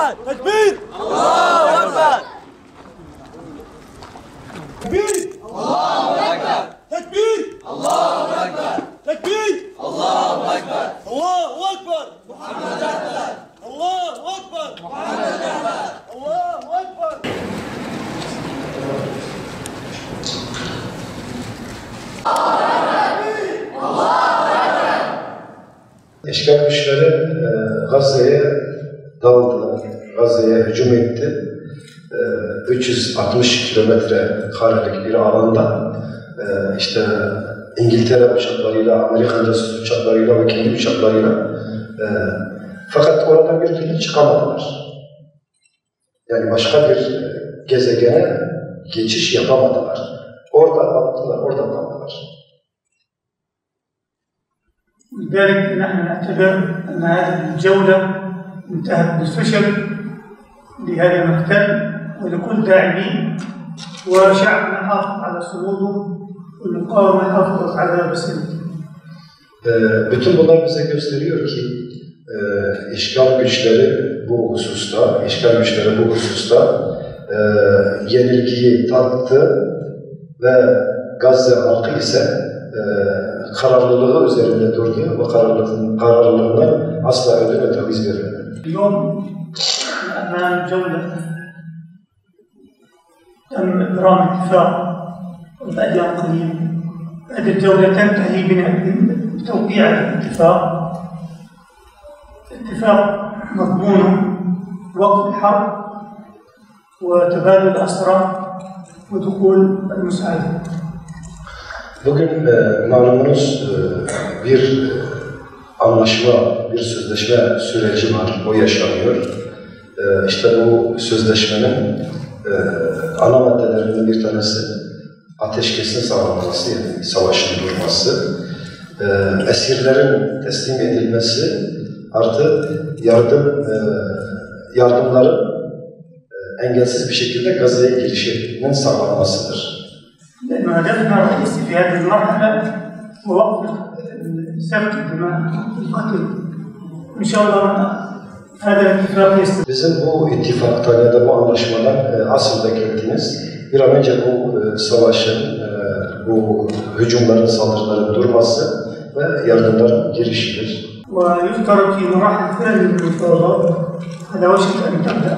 Ekber! Tekbir! Allahu Ekber! Tekbir! Allahu Ekber! Tekbir! Allahu Ekber! Tekbir! Allahu Ekber! Allahu Ekber! Muhammed Ekber! Allahu Ekber! Muhammed Ekber! Allahu Ekber! İşgal güçleri Gazze'ye daldılar, Gazze'ye hücum etti. 360 kilometre karelik bir alanda işte İngiltere uçaklarıyla, Amerikan casus uçaklarıyla ve kendi uçaklarıyla fakat oradan bir türlü çıkamadılar. Yani başka bir gezegene geçiş yapamadılar. Orada baktılar, orada kaldılar. لذلك نحن نعتبر أن هذه الجولة انتهت بالفشل لهذا المحتل ولكل داعمين وشعبنا حافظ على صموده والمقاومة حافظت على بسنته. Bütün bunlar bize gösteriyor ki işgal güçleri bu hususta yenilgiyi tattı ve Gazze halkı ise kararlılığı üzerinde durdu ve kararlılığından asla ödün ve taviz vermedi. اليوم أمام جولة تم إبرام اتفاق بعد أيام قليلة. هذه الجولة تنتهي بتوقيع الاتفاق. اتفاق مضمونه وقف الحرب وتبادل الأسرى ودخول المساعدة. Bugün malumunuz bir anlaşma, bir sözleşme süreci var, o yaşanıyor. İşte bu sözleşmenin ana maddelerinden bir tanesi ateşkesin sağlanması, yani savaşın durması, esirlerin teslim edilmesi, artı yardımların engelsiz bir şekilde Gazze'ye girişinin sağlanmasıdır. لأن هدفنا الرئيسي في هذه المرحلة هو وقف سفك الدماء والقتل. إن شاء الله هذا الاتفاق يستمر. Bizim bu ittifaktan ya da bu anlaşmadan asıl beklediğimiz bir an önce bu savaşın, bu hücumların, saldırıların durması ve yardımların girişidir. ويفترض في مراحل ثانية من المفاوضات على وشك أن تبدأ.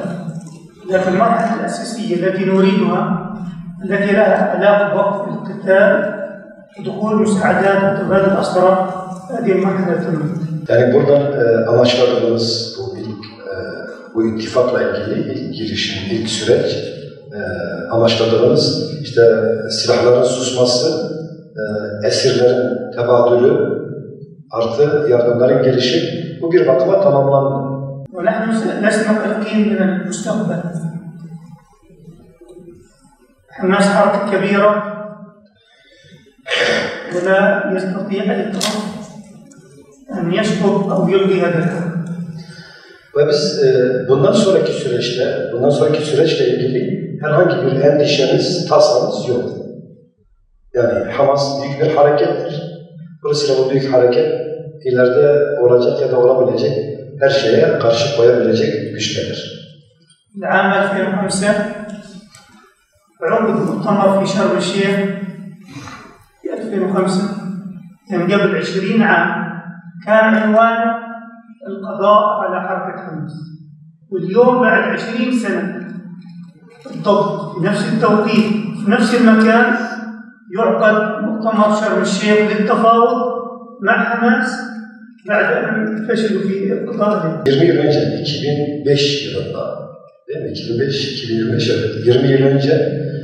لكن المرحلة الأساسية التي نريدها التي لها علاقة بوقف القتال ودخول مساعدات وتبادل الأسرى هذه المرحلة الثانية. Yani buradan amaçladığımız bu ittifakla ilgili ilk girişim, ilk süreç amaçladığımız işte silahların susması, esirlerin tebadülü artı yardımların gelişi bu bir bakıma tamamlandı. ونحن لسنا قلقين من المستقبل. حماس حركة كبيرة ولا يستطيع الإطلاق أن يسقط أو يلغي هذا الحكم. Ve biz bundan sonraki süreçle ilgili herhangi bir endişemiz, tasamız yok. Yani Hamas büyük bir harekettir. Dolayısıyla bu büyük hareket ileride olacak ya da olabilecek her şeye karşı koyabilecek güçtedir. العام 2005 عقد مؤتمر في شرم الشيخ في 2005 يعني قبل 20 عام كان عنوانه القضاء على حركة حماس. واليوم بعد 20 سنة بالضبط في نفس التوقيت في نفس المكان يعقد مؤتمر شرم الشيخ للتفاوض مع حماس بعد أن فشلوا في القضاء عليه. 20 yıl önce 2005 yılında değil mi? 2005-2025 evet. 20 yıl önce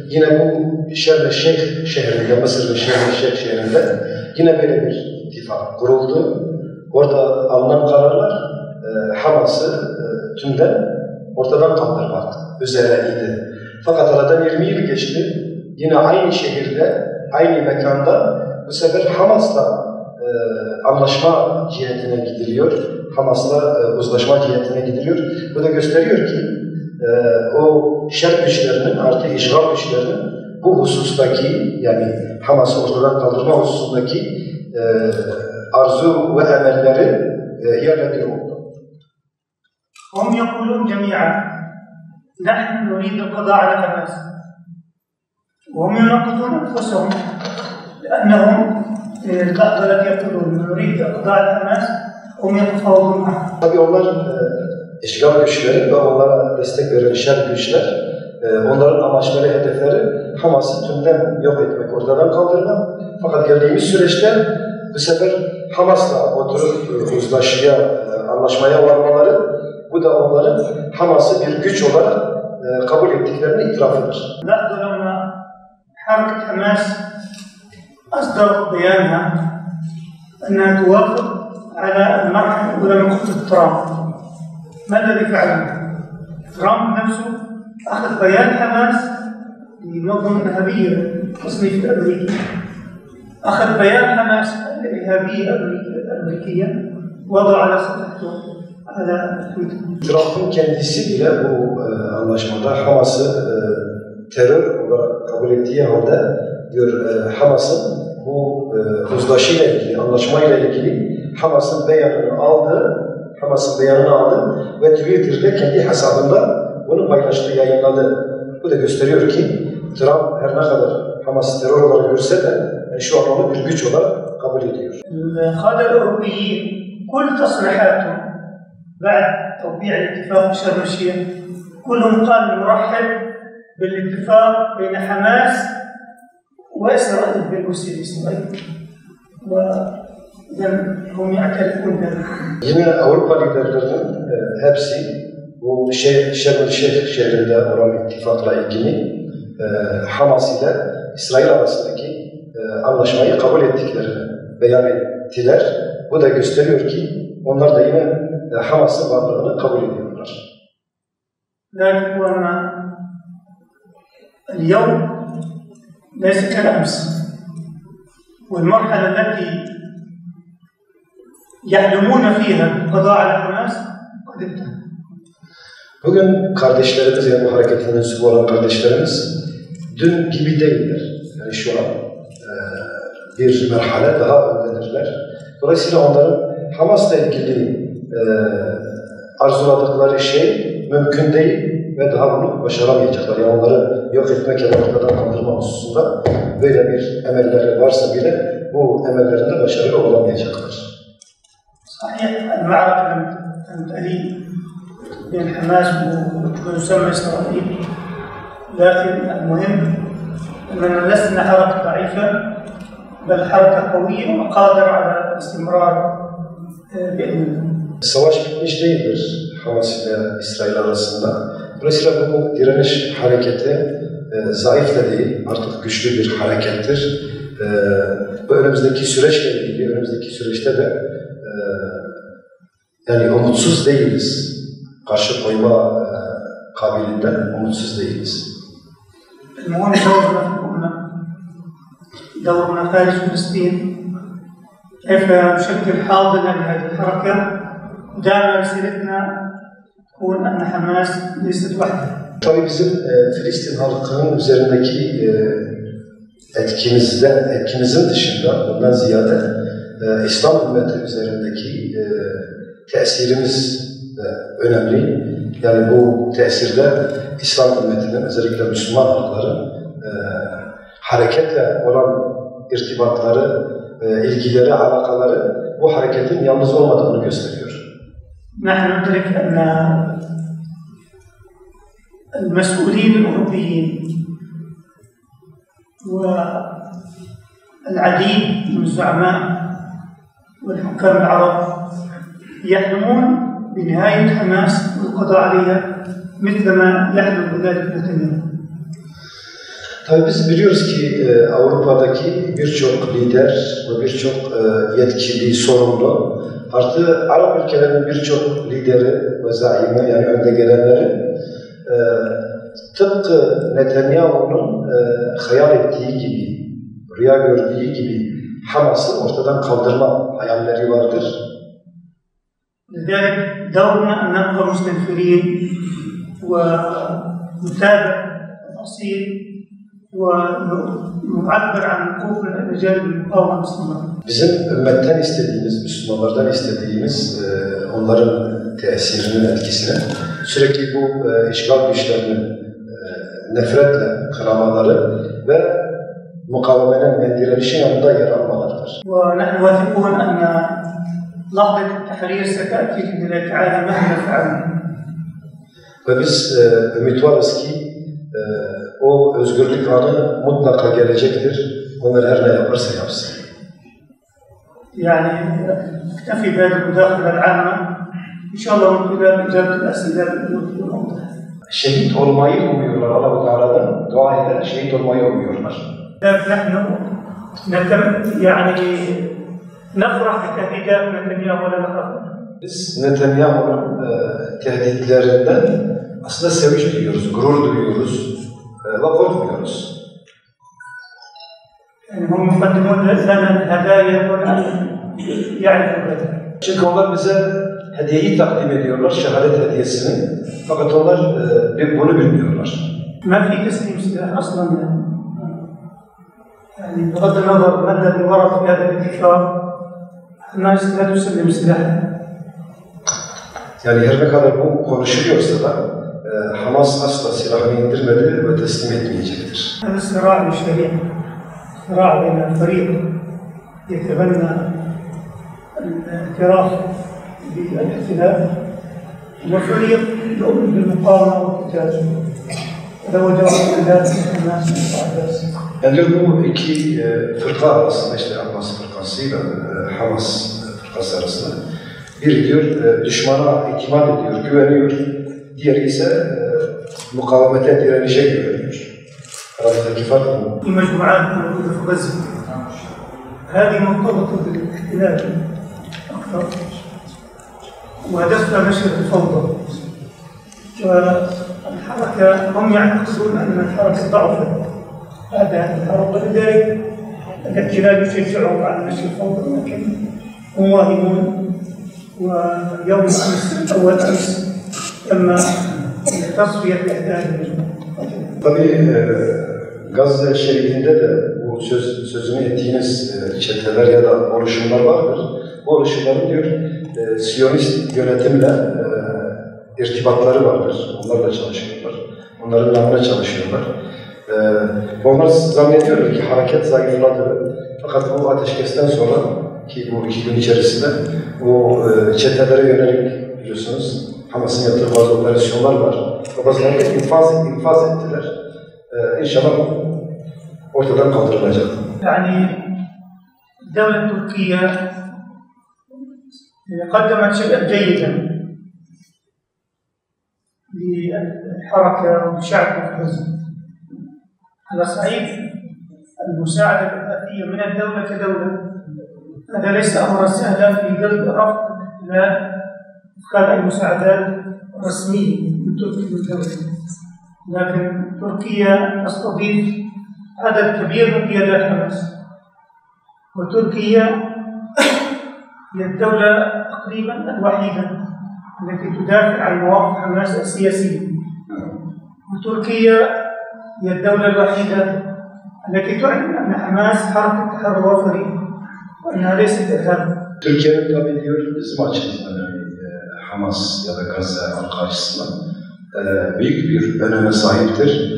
yine bu Şerm-i Şeyh şehrinde, Mısır'ın Şerm-i Şeyh şehrinde yine böyle bir ittifak kuruldu. Orada alınan kararlar Hamas'ı tümden ortadan kaldırmak üzereydi. Fakat aradan 20 yıl geçti. Yine aynı şehirde, aynı mekanda bu sefer Hamas'la anlaşma cihetine gidiliyor. Hamas'la uzlaşma cihetine gidiliyor. Bu da gösteriyor ki o şer güçlerinin artı işgal güçlerinin bu husustaki yani Hamas'ı ortadan kaldırma hususundaki arzu ve emelleri yerle bir oldu. هم يقولون جميعا نحن نريد القضاء على حماس، وهم يناقضون أنفسهم، لأنهم في اللحظة التي يقولون نريد القضاء على حماس هم يتفاوضون معه. Tabii onlar işgal güçleri ve onlara destek veren şer güçler, onların amaçları, hedefleri Hamas'ı tümden yok etmek, ortadan kaldırmak. Fakat geldiğimiz süreçte bu sefer Hamas'la oturup uzlaşıya, anlaşmaya varmaları, bu da onların Hamas'ı bir güç olarak kabul ettiklerini itirafıdır. لاحظوا لما حركة حماس أصدرت بيانها أنها توافق على المرحلة الأولى من خطة ترامب. ما الذي فعله؟ ترامب نفسه أخذ بيان حماس لمنظمة إرهابية تصنيف الأمريكي، أخذ بيان حماس الإرهابية الأمريكية وضع على صفحته على تويتر. Trump'ın kendisi bile bu anlaşmada Hamas'ı terör olarak kabul ettiği halde diyor Hamas'ın bu uzlaşıyla ilgili, anlaşmayla ilgili Hamas'ın beyanını aldı ve Twitter'da kendi hesabında bunu paylaştı, yayınladı. Bu da gösteriyor ki Trump her ne kadar Hamas'ı terör olarak görse de şu an onu bir güç olarak kabul ediyor. القادة الأوروبيين كل تصريحاتهم بعد توقيع الاتفاق بشرم الشيخ كلهم قال نرحب بالاتفاق بين حماس وإسرائيل بالمسير إسرائيل، وإذا هم يعترفون بذلك. Yine Avrupa liderlerinin hepsi bu Şerm el Şeyh şehrinde olan ittifakla ilgili Hamas ile İsrail arasındaki anlaşmayı kabul ettiklerini beyan ettiler. Bu da gösteriyor ki onlar da yine Hamas'ın varlığını kabul ediyorlar. لكن اليوم ليس كالأمس، والمرحلة التي يحلمون فيها القضاء على حماس قد انتهت. Bugün kardeşlerimiz, yani bu hareketin mensubu olan kardeşlerimiz dün gibi değiller. Yani şu an bir merhale daha öndedirler. Dolayısıyla onların Hamas'la ilgili arzuladıkları şey mümkün değil ve daha bunu başaramayacaklar. Yani onları yok etmek ya da ortadan kaldırma hususunda böyle bir emelleri varsa bile bu emellerinde başarılı olamayacaklar. صحيح المعركة لم تنتهي بين حماس ويسمى إسرائيل، لكن المهم أننا لسنا حركة ضعيفة بل حركة قوية وقادرة على الاستمرار بإذن الله. Savaş bitmiş değildir Hamas ile İsrail arasında. Dolayısıyla bu direniş hareketi zayıf da değil, artık güçlü bir harekettir. Bu önümüzdeki süreçle ilgili, önümüzdeki süreçte de yani umutsuz değiliz. Karşı koyma kabiliğinden umutsuz değiliz. المهم دورنا في الأمة، دورنا خارج فلسطين، كيف نشكل حاضنة لهذه الحركة. دائما رسالتنا تكون أن حماس ليست وحدها. Tabii bizim Filistin halkının üzerindeki etkimizin dışında bundan ziyade İslam ümmeti üzerindeki tesirimiz önemli. Yani bu tesirde İslam ümmetinin, özellikle Müslüman halkların hareketle olan irtibatları, ilgileri, alakaları bu hareketin yalnız olmadığını gösteriyor. نحن ندرك أن المسؤولين الأوروبيين والعديد من الزعماء والحكام العرب يحلمون بنهاية حماس والقضاء عليها مثلما يحلم بذلك نتنياهو. Tabii biz biliyoruz ki Avrupa'daki birçok lider ve birçok yetkili, sorumlu, artı Arap ülkelerinin birçok lideri ve zaimi, yani önde gelenleri tıpkı Netanyahu'nun hayal ettiği gibi, rüya gördüğü gibi Hamas'ı ortadan kaldırma hayalleri vardır. لذلك دورنا أن نبقى مستنفرين ونتابع التفاصيل ونعبر عن وقوفنا إلى جانب المقاومة المسلمة. Bizim ümmetten istediğimiz, Müslümanlardan istediğimiz onların tesirinin, etkisine sürekli bu işgal güçlerinin nefretle kınamaları ve mukavemenin, direnişin yanında yer almalarıdır. ونحن واثقون أن لحظة التحرير ستأتي بإذن الله تعالى مهما فعلنا. Ve biz ümit varız ki o özgürlük anı mutlaka gelecektir. Onlar her ne yaparsa yapsın. يعني نكتفي بهذه المداخلة العامة إن شاء الله من خلال إجابة الأسئلة الموضوعة. Şehit olmayı umuyorlar. Allah-u Teala'dan dua eder, şehit olmayı umuyorlar. نحن يعني نفرح بتهديدات نتنياهو ولا نخاف. Biz Netanyahu'nun tehditlerinden aslında sevinç duyuyoruz, gurur duyuyoruz ve korkmuyoruz. يعني هم يقدمون لنا الهدايا ولا يعرفوا ذلك. Çünkü onlar bize hediyeyi takdim ediyorlar, şehadet hediyesini. Fakat onlar bunu bilmiyorlar. ما في تسليم سلاح أصلاً يعني بغض النظر ما الذي ورد في هذا الاتفاق الناس لا تسلم سلاحها. Yani her ne kadar bu konuşuluyorsa da Hamas asla silahını indirmedi ve teslim etmeyecektir. هذا الصراع الشريع صراع بين فريق يتبنى الاعتراف بالاحتلال وفريق يؤمن بالمقاومة والقتال. هذا هو جواب الناس Yani bu iki fırka arasında, işte Abbas fırkasıyla Hamas fırkası arasında biri diyor düşmana itimat ediyor, güveniyor. Diğeri ise mukavemete, direnişe güveniyor. Aradaki fark bu. في مجموعات موجودة في غزة هذه مرتبطة بالاحتلال أكثر وهدفها نشر الفوضى والحركة هم يعتقدون أن الحركة ضعفت بعد هذه الحرب ولذلك الاحتلال يشجعهم على نشر الفوضى لكن هم واهمون ويوم أمس أول أمس تم تصفية أهداف المجموعة. Tabii Gazze şeridinde de bu sözünü ettiğiniz çeteler ya da oluşumlar vardır. Bu oluşumların diyor Siyonist yönetimle irtibatları vardır. Onlarla çalışıyorlar. Onların namına çalışıyorlar. Onlar zannediyorlar ki hareket zayıfladı. Fakat bu ateşkesten sonra ki bu 2 gün içerisinde o çetelere yönelik biliyorsunuz Hamas'ın yaptığı bazı operasyonlar var. O bazıları infaz ettiler. İnşallah ortadan kaldırılacak. يعني الدولة التركية قدمت شيئا جيدا للحركة والشعب في غزة على صعيد المساعدة الإغاثية من الدولة كدولة. هذا ليس أمرا سهلا في ظل رفض إدخال المساعدات الرسمية من تركيا للدولة. لكن تركيا تستضيف عدد كبير من قيادات حماس وتركيا هي الدولة تقريبا الوحيدة التي تدافع عن مواقف حماس السياسية وتركيا هي الدولة الوحيدة التي تعلن أن حماس حركة تحرر وطني وأنها ليست إرهاب. Türkiye'nin tabii diyor bizim açımızdan Hamas ya da Gazze karşısında büyük bir öneme sahiptir.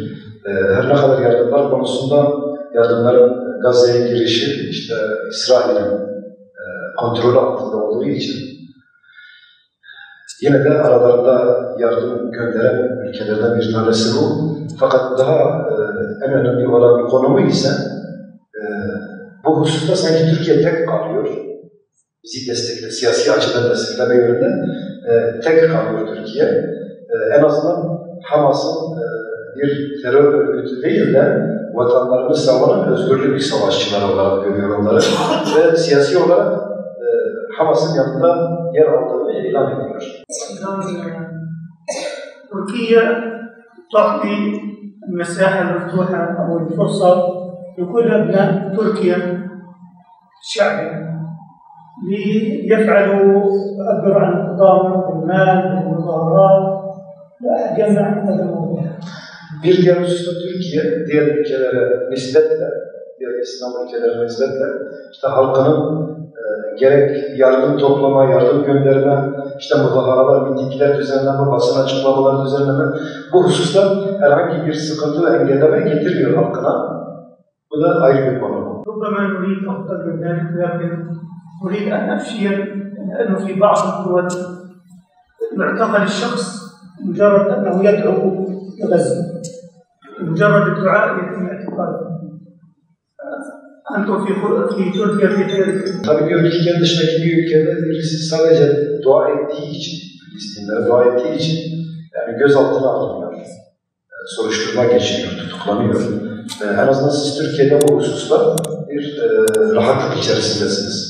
Her ne kadar yardımlar konusunda yardımların Gazze'ye girişi işte İsrail'in kontrolü altında olduğu için yine de aralarında yardım gönderen ülkelerden bir tanesi bu. Fakat daha en önemli olan bir konumu ise bu hususta sanki Türkiye tek kalıyor. Bizi destekle, siyasi açıdan destekleme yönünden tek kalıyor Türkiye. En azından Hamas'ın bir terör örgütü değil de vatanlarını savunan özgürlük savaşçıları olarak görüyor onları ve siyasi olarak Hamas'ın yanında yer aldığını ilan ediyor. تركيا تعطي المساحة المفتوحة أو الفرصة لكل أبناء تركيا الشعبي ليفعلوا عبر عن التضامن بالمال بالمظاهرات لا أحد يمنع هذا الموضوع. Bir diğer hususta Türkiye, diğer ülkelere nispetle, diğer İslam ülkelerine nispetle işte halkının gerek yardım toplama, yardım gönderme, işte muzaharalar, mitingler düzenleme, basın açıklamaları düzenleme, bu hususta herhangi bir sıkıntı ve engelleme getirmiyor halkına. Bu da ayrı bir konu. ربما نريد أفضل من ذلك لكن أريد أن أفشي أنه في بعض الدول يعتقل الشخص مجرد أنه يدعو لغزو، مجرد الدعاء يتم اعتقاله. أنتم في تركيا في ذلك. Tabii bir ülkenin dışındaki bir ülkede birisi sadece dua ettiği için, Filistinlere dua ettiği için yani gözaltına alınıyor, soruşturma geçiriyor, tutuklanıyor. En azından siz Türkiye'de bu hususta bir rahatlık içerisindesiniz.